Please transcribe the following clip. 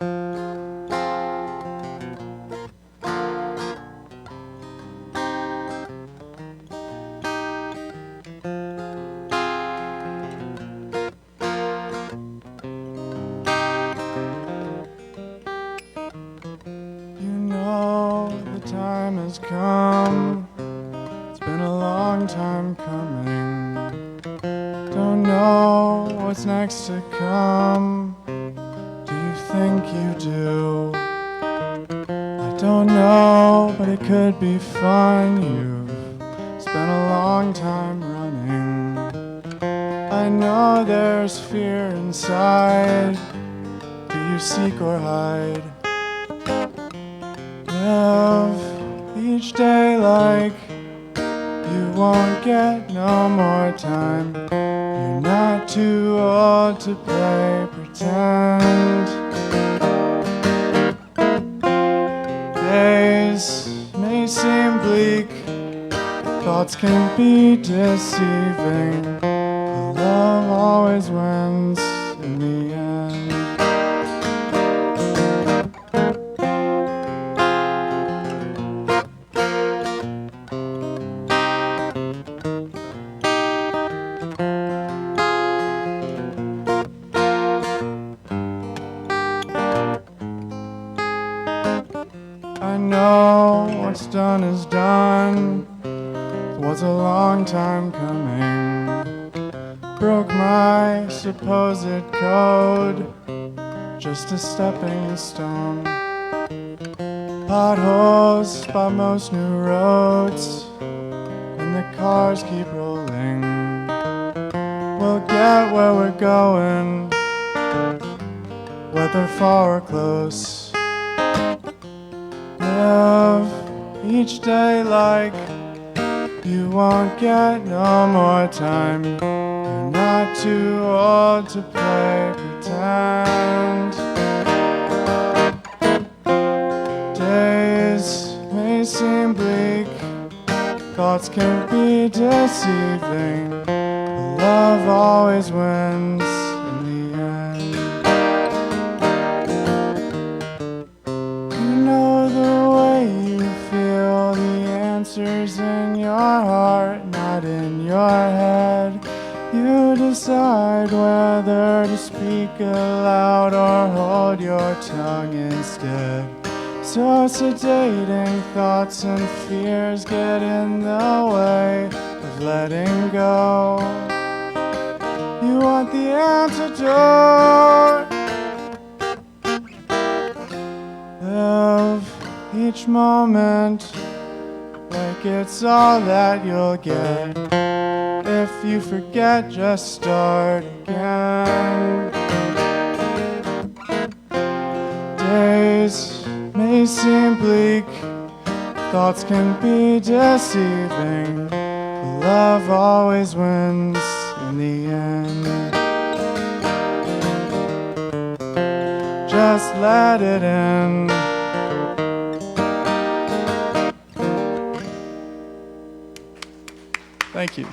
The time has come. It's been a long time coming. Don't know what's next to come. Do you think you do? I don't know, but it could be fun. You've spent a long time running. I know there's fear inside. Do you seek or hide? Live each day like you won't get no more time. You're not too old to play pretend. Days may seem bleak, thoughts can be deceiving, but love always wins in the end. I know what's done is done. It was a long time coming. Broke my supposed code, just a stepping stone. Potholes spot most new roads, and the cars keep rolling. We'll get where we're going, whether far or close. Live each day like you won't get no more time. You're not too old to play pretend. Days may seem bleak, thoughts can be deceiving, but love always wins in the end. You know the way you feel, the answers in your heart, not in your head. You decide whether to speak aloud or hold your tongue instead. So sedating thoughts and fears get in the way of letting go. You want the antidote. Live each moment like it's all that you'll get. If you forget, just start again. Days may seem bleak, thoughts can be deceiving, but love always wins in the end. Just let it in. Thank you.